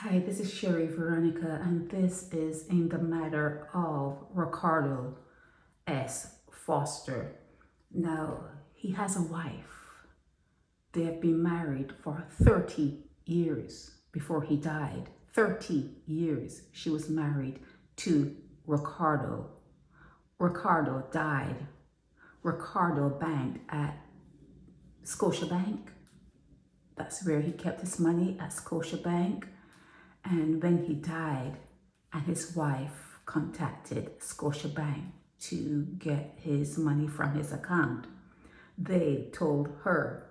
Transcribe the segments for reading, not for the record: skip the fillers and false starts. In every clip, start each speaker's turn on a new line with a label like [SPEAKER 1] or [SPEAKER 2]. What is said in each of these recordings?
[SPEAKER 1] Hi, this is Sherry Veronica, and this is in the matter of Ricardo S Foster. Now, he has a wife. They have been married for 30 years before he died. 30 years she was married to Ricardo. Ricardo died. Ricardo banked at ScotiaBank. That's where he kept his money, at ScotiaBank. And when he died, and his wife contacted ScotiaBank to get his money from his account, they told her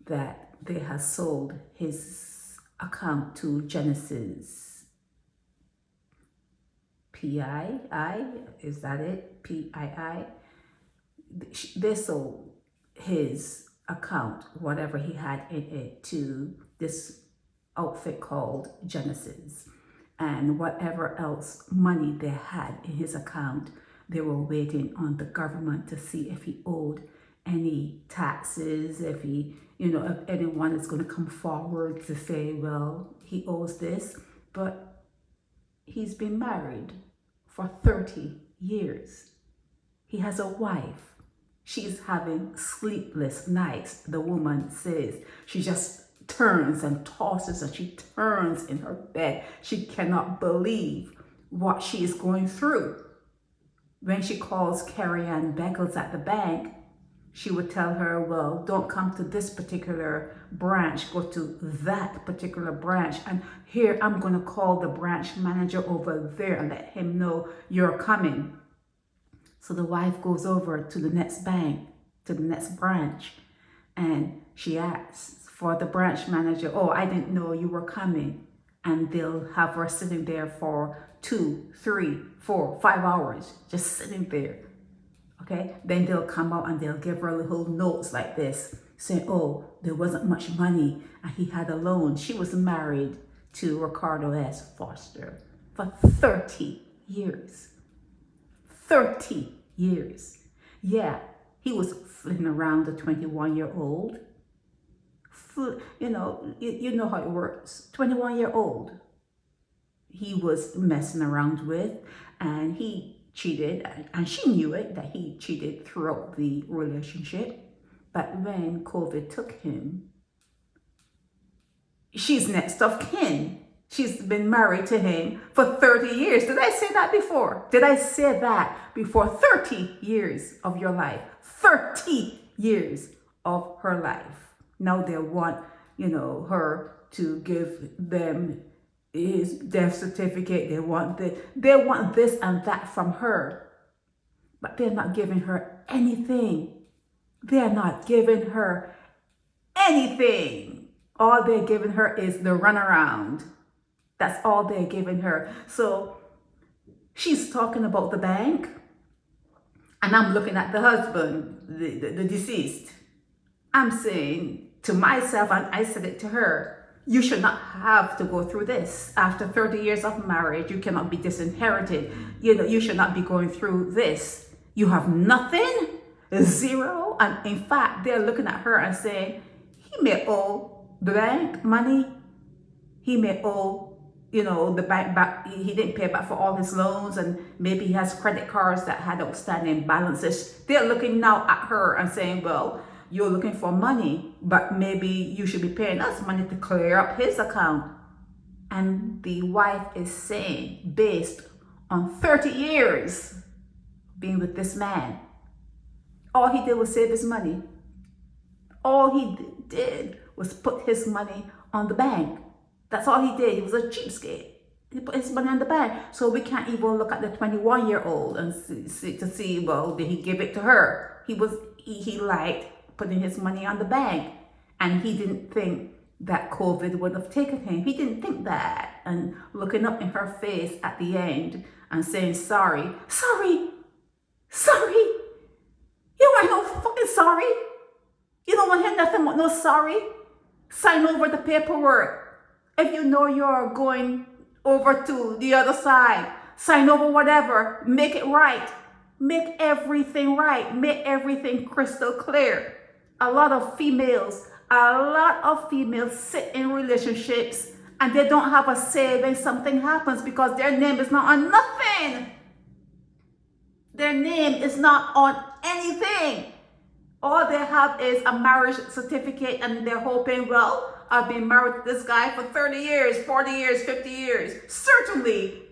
[SPEAKER 1] that they had sold his account to Genesis PII, is that it? PII? They sold his account, whatever he had in it, to this outfit called Genesis, and whatever else money they had in his account, they were waiting on the government to see if he owed any taxes, if he, if anyone is going to come forward to say, well, he owes this. But he's been married for 30 years. He has a wife. She's having sleepless nights. The woman says she just turns and tosses, and she turns in her bed. She cannot believe what she is going through. When she calls Carrie Ann Beckles at the bank, she would tell her, well, don't come to this particular branch, go to that particular branch. And here, I'm going to call the branch manager over there and let him know you're coming. So the wife goes over to the next bank, to the next branch, and she asks for the branch manager, oh, I didn't know you were coming. And they'll have her sitting there for 2, 3, 4, 5 hours, just sitting there. Okay, then they'll come out and they'll give her little notes like this, saying, oh, there wasn't much money and he had a loan. She was married to Ricardo S Foster for 30 years. 30 years. Yeah, he was flitting around a 21-year-old. You know how it works. 21-year-old. He was messing around with, and he cheated, and she knew it, that he cheated throughout the relationship. But when COVID took him, she's next of kin. She's been married to him for 30 years. Did I say that before? Did I say that before? 30 years of your life. 30 years of her life. Now they want, her to give them his death certificate. They want this and that from her. But they're not giving her anything. They're not giving her anything. All they're giving her is the runaround. That's all they're giving her. So she's talking about the bank, and I'm looking at the husband, the deceased. I'm saying to myself, and I said it to her, you should not have to go through this. After 30 years of marriage, you cannot be disinherited. You should not be going through this. You have nothing, zero. And in fact, they're looking at her and saying, he may owe the bank money. He may owe, the bank back. He didn't pay back for all his loans, and maybe he has credit cards that had outstanding balances. They're looking now at her and saying, well, you're looking for money, but maybe you should be paying us money to clear up his account. And the wife is saying, based on 30 years being with this man, all he did was save his money. All he did was put his money on the bank. That's all he did. He was a cheapskate. He put his money on the bank. So we can't even look at the 21-year-old and see, well, did he give it to her? He liked putting his money on the bank, and he didn't think that COVID would have taken him. He didn't think that. And looking up in her face at the end and saying, sorry. You don't want no fucking sorry. You don't want to hear nothing but no sorry. Sign over the paperwork. If you know you're going over to the other side, sign over whatever. Make it right. Make everything right. Make everything crystal clear. A lot of females sit in relationships And they don't have a say when something happens because their name is not on nothing. Their name is not on anything. All they have is a marriage certificate and they're hoping, well, I've been married to this guy for 30 years, 40 years, 50 years. Certainly,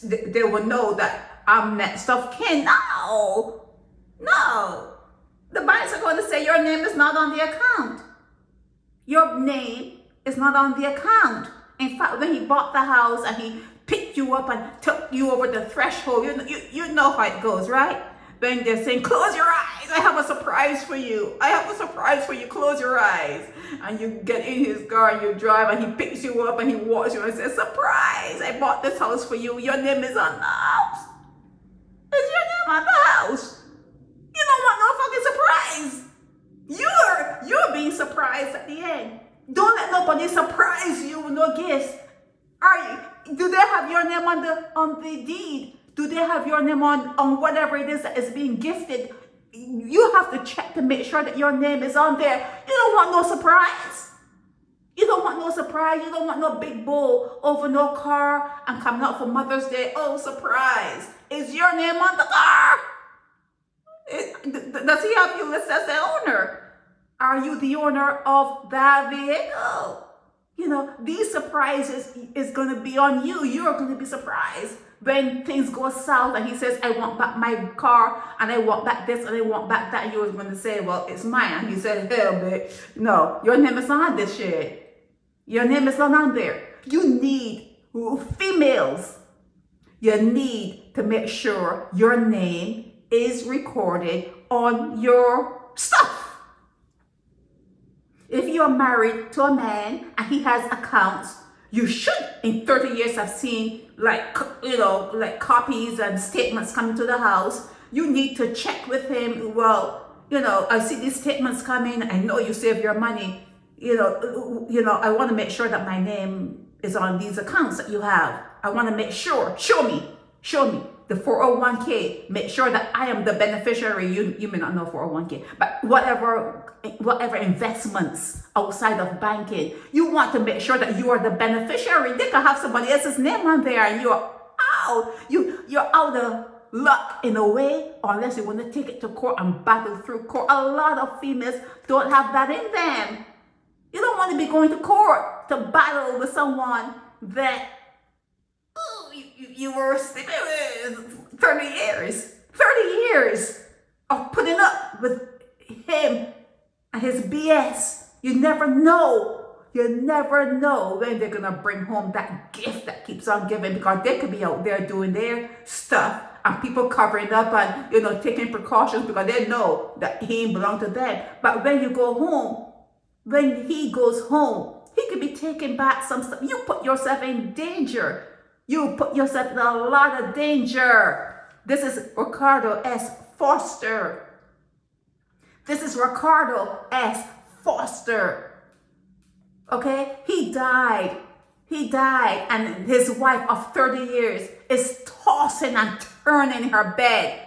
[SPEAKER 1] they will know that I'm next of kin. No. The banks are going to say your name is not on the account. Your name is not on the account. In fact, when he bought the house and he picked you up and took you over the threshold, you know how it goes, right? When they're saying, close your eyes, I have a surprise for you. I have a surprise for you, close your eyes. And you get in his car and you drive and he picks you up and he walks you and says, surprise, I bought this house for you. Your name is on the house. Is your name on the house? You don't want no fucking surprise. You're being surprised at the end. Don't let nobody surprise you with no gifts. Do they have your name on the deed? Do they have your name on whatever it is that is being gifted? You have to check to make sure that your name is on there. You don't want no surprise. You don't want no surprise. You don't want no big bull over no car and coming out for Mother's Day. Oh, surprise. Is your name on the car? Does he have you listed as the owner? Are you the owner of that vehicle? These surprises is going to be on you. You're going to be surprised when things go south and he says, I want back my car and I want back this and I want back that. You're going to say, well, it's mine. And he said, hell, bitch. No, your name is not on this shit. Your name is not on there. You need females. You need to make sure your name is recorded on your stuff. If you're married to a man and he has accounts, you should in 30 years have seen like copies and statements coming to the house. You need to check with him. Well, I see these statements coming. I know you save your money. I want to make sure that my name is on these accounts that you have. I want to make sure. Show me the 401k. Make sure that I am the beneficiary. You may not know 401k, but whatever investments outside of banking, you want to make sure that you are the beneficiary. They can have somebody else's name on there and you're out. You're out of luck in a way, unless you want to take it to court and battle through court. A lot of females don't have that in them. You don't want to be going to court to battle with someone that you were sleeping with 30 years of putting up with him and his BS. You never know when they're gonna bring home that gift that keeps on giving, because they could be out there doing their stuff and people covering up and taking precautions because they know that he ain't belong to them. But when you go home, when he goes home, he could be taking back some stuff. You put yourself in danger. You put yourself in a lot of danger. This is Ricardo S Foster. This is Ricardo S Foster. Okay? He died, and his wife of 30 years is tossing and turning in her bed.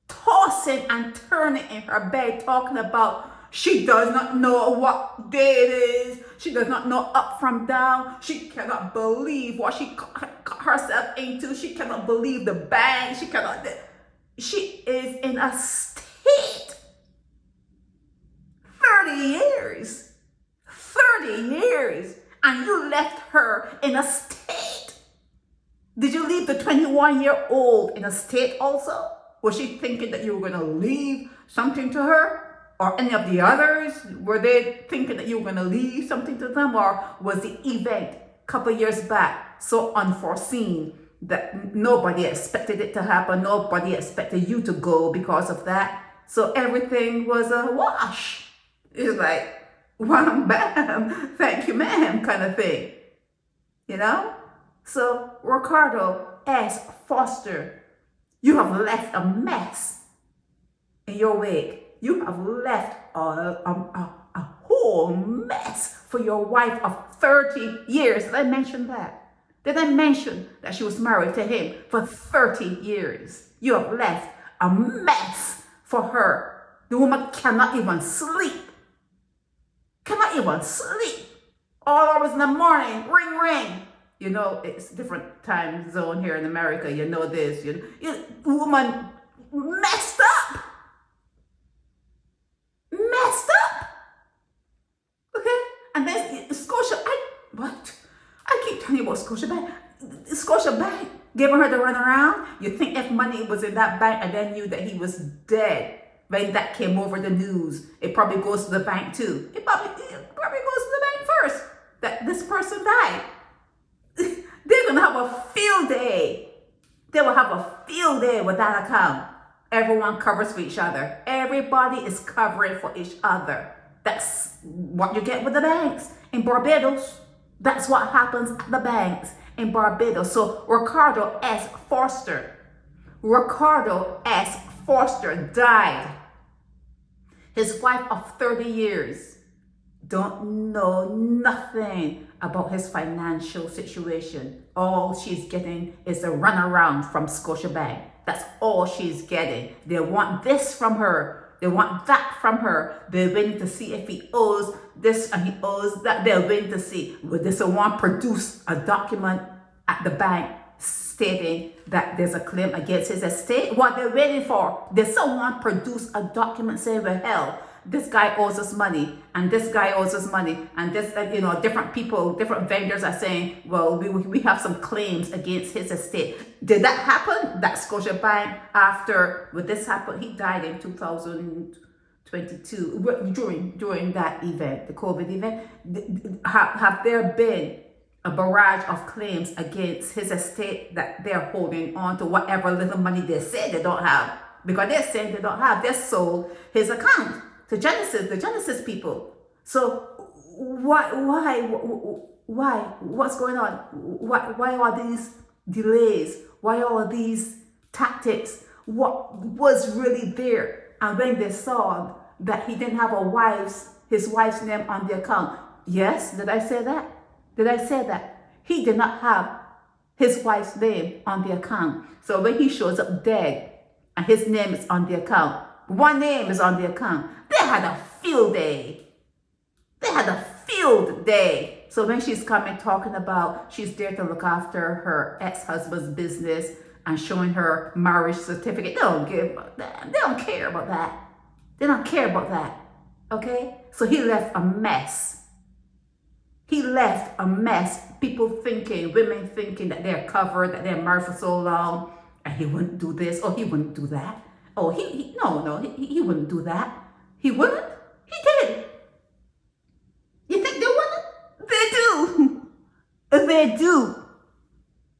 [SPEAKER 1] Tossing and turning in her bed, talking about she does not know what day it is. She does not know up from down. She cannot believe what she got herself into. She cannot believe the bank. She is in a state. 30 years. 30 years. And you left her in a state. Did you leave the 21-year-old in a state also? Was she thinking that you were going to leave something to her? Or any of the others? Were they thinking that you were going to leave something to them? Or was the event a couple years back so unforeseen that nobody expected it to happen? Nobody expected you to go because of that. So everything was a wash. It's like, wham, bam, thank you, ma'am, kind of thing. So Ricardo S Foster, you have left a mess in your wake. You have left a whole mess for your wife of 30 years. Did I mention that? Did I mention that she was married to him for 30 years? You have left a mess for her. The woman cannot even sleep. Cannot even sleep. all hours in the morning, ring, ring. You know, it's different time zone here in America. You know this. Woman messed up. Messed up. Okay? And then what? I keep telling you about Scotiabank. Scotiabank giving her the runaround. You think if money was in that bank and then knew that he was dead when that came over the news, it probably goes to the bank too. It probably goes to the bank first that this person died. They're going to have a field day. They will have a field day with that account. Everyone covers for each other. Everybody is covering for each other. That's what you get with the banks in Barbados. That's what happens at the banks in Barbados. So Ricardo S Foster died. His wife of 30 years don't know nothing about his financial situation. All she's getting is a runaround from Scotiabank. That's all she's getting. They want this from her. They want that from her. They're waiting to see if he owes this and he owes that. They're waiting to see. Will this one produce a document at the bank stating that there's a claim against his estate? What they're waiting for? Did someone produce a document saying, well, hell, this guy owes us money, and this guy owes us money, and this, different people, different vendors are saying, well, we have some claims against his estate. Did that happen? That Scotiabank, after this happened, he died in 2022, during that event, the COVID event. Have there been a barrage of claims against his estate that they're holding on to whatever little money they say they don't have? Because they're saying they don't have. They sold his account to the Genesis people. So why, what's going on? Why all these delays? Why all these tactics? What was really there? And when they saw that he didn't have his wife's name on the account. Yes, did I say that? Did I say that? He did not have his wife's name on the account. So when he shows up dead and his name is on the account, one name is on the account, they had a field day. So when she's coming talking about she's there to look after her ex-husband's business and showing her marriage certificate, they don't care about that. Okay? So he left a mess. People thinking, women thinking that they're covered, that they're married for so long, and he wouldn't do this, or he wouldn't do that. Oh, he wouldn't do that. He wouldn't? He did. You think they wouldn't? They do. They do.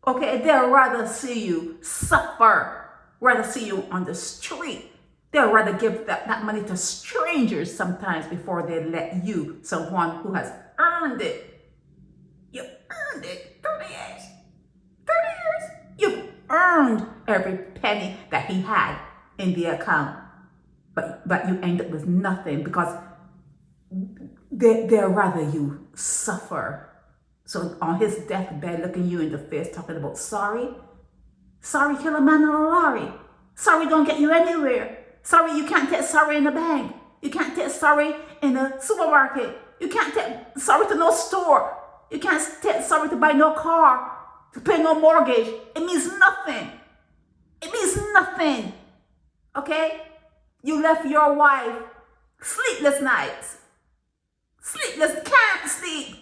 [SPEAKER 1] Okay, they'd rather see you suffer, rather see you on the street. They'd rather give that money to strangers sometimes before they let you, someone who has earned it. You earned it. 30 years. 30 years. You earned every penny that he had in the account. But you end up with nothing because they'd rather you suffer. So on his deathbed, looking you in the face, talking about sorry kill a man in a lorry. Sorry don't get you anywhere. Sorry you can't take sorry in the bank. You can't take sorry in the supermarket. You can't take sorry to no store. You can't take sorry to buy no car, to pay no mortgage. It means nothing. It means nothing. Okay? You left your wife sleepless nights. Sleepless, can't sleep,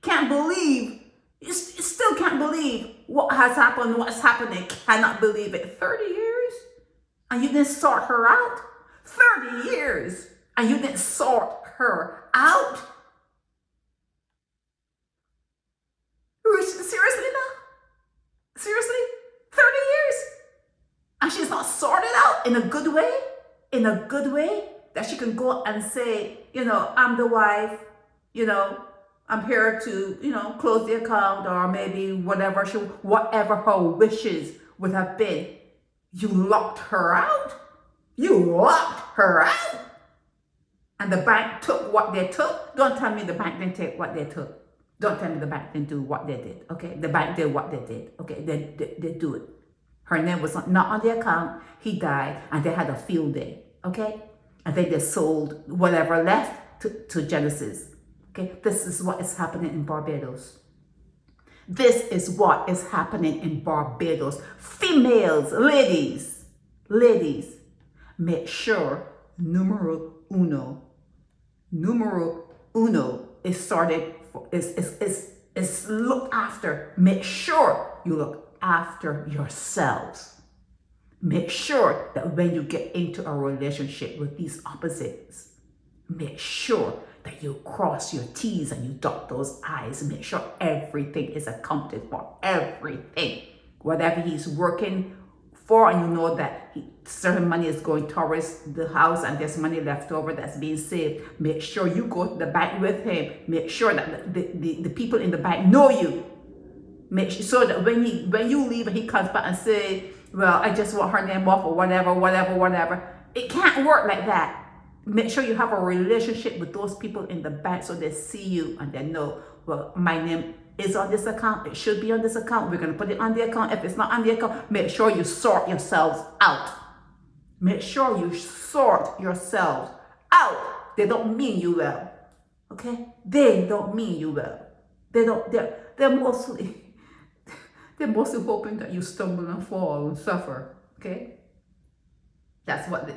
[SPEAKER 1] can't believe. You still can't believe what has happened, what's happening. Cannot believe it. 30 years? And you didn't sort her out? 30 years. And you didn't sort her out? Seriously now? Seriously? 30 years? And she's not sorted out in a good way? In a good way? That she can go and say, I'm the wife, I'm here to, close the account, or maybe whatever her wishes would have been. You locked her out? And the bank took what they took? Don't tell me the bank didn't take what they took. Don't tell me the bank didn't do what they did, okay? The bank did what they did, okay? They do it. Her name was not on the account. He died, and they had a field day, okay? And then they sold whatever left to Genesis. Okay, this is what is happening in Barbados. This is what is happening in Barbados. Females, ladies, make sure numero uno is started for, is look after. Make sure you look after yourselves. Make sure that when you get into a relationship with these opposites, make sure that you cross your T's and you dot those I's. Make sure everything is accounted for. Everything. Whatever he's working for, and you know that certain money is going towards the house and there's money left over that's being saved. Make sure you go to the bank with him. Make sure that the people in the bank know you. Make sure so that when you leave and he comes back and say, well, I just want her name off or whatever. It can't work like that. Make sure you have a relationship with those people in the bank so they see you and they know, well, my name is on this account. It should be on this account. We're going to put it on the account. If it's not on the account, make sure you sort yourselves out. Make sure you sort yourselves out. They don't mean you well. Okay? They don't mean you well. They're mostly hoping that you stumble and fall and suffer. Okay? That's what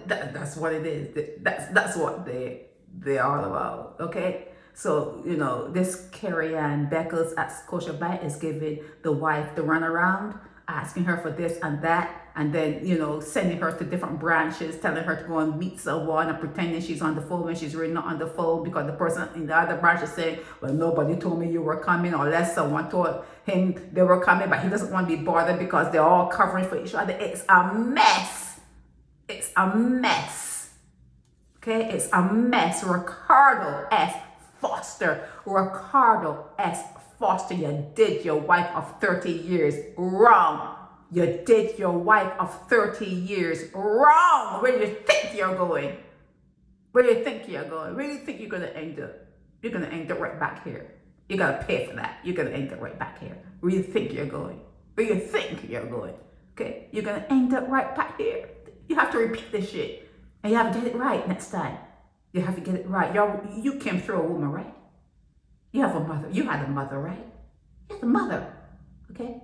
[SPEAKER 1] it is. That's what they're all about. Okay, so you know this Carrie Ann Beckles at ScotiaBank is giving the wife the runaround, asking her for this and that, and then you know sending her to different branches, telling her to go and meet someone and pretending she's on the phone when she's really not on the phone because the person in the other branch is saying, well, nobody told me you were coming, unless someone told him they were coming, but he doesn't want to be bothered because they're all covering for each other. It's a mess. It's a mess. Okay, it's a mess. Ricardo S Foster, you did your wife of 30 years wrong. You did your wife of 30 years wrong. Where do you think you're going? Where do you think you're going? Where do you think you're going to end up? You're going to end up right back here. You got to pay for that. You're going to end up right back here. Where do you think you're going? Where do you think you're going? Okay, you're going to end up right back here. You have to repeat this shit. And you have to get it right next time. You have to get it right. You came through a woman, right? You have a mother. You had a mother, right? You had a mother. Okay?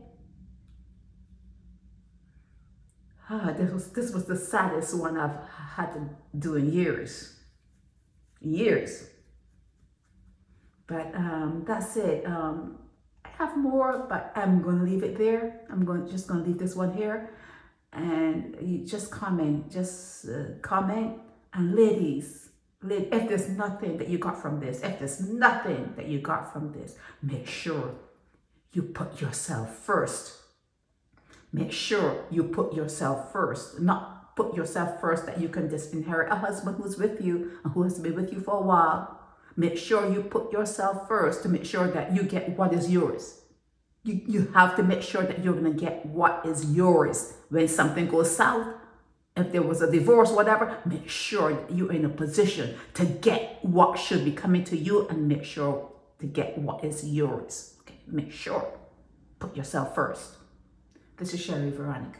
[SPEAKER 1] This was the saddest one I've had to do in years. But that's it. I have more, but I'm going to leave it there. Just going to leave this one here. And you just comment, and ladies, if there's nothing that you got from this, make sure you put yourself first. Make sure you put yourself first, not put yourself first that you can just inherit a husband who's with you and who has been with you for a while. Make sure you put yourself first to make sure that you get what is yours. You have to make sure that you're going to get what is yours. When something goes south, if there was a divorce, whatever, make sure that you're in a position to get what should be coming to you and make sure to get what is yours. Okay, make sure. Put yourself first. This is Sherry Veronica.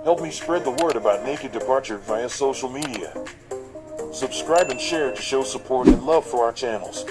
[SPEAKER 2] Help me spread the word about Naked Departure via social media. Subscribe and share to show support and love for our channels.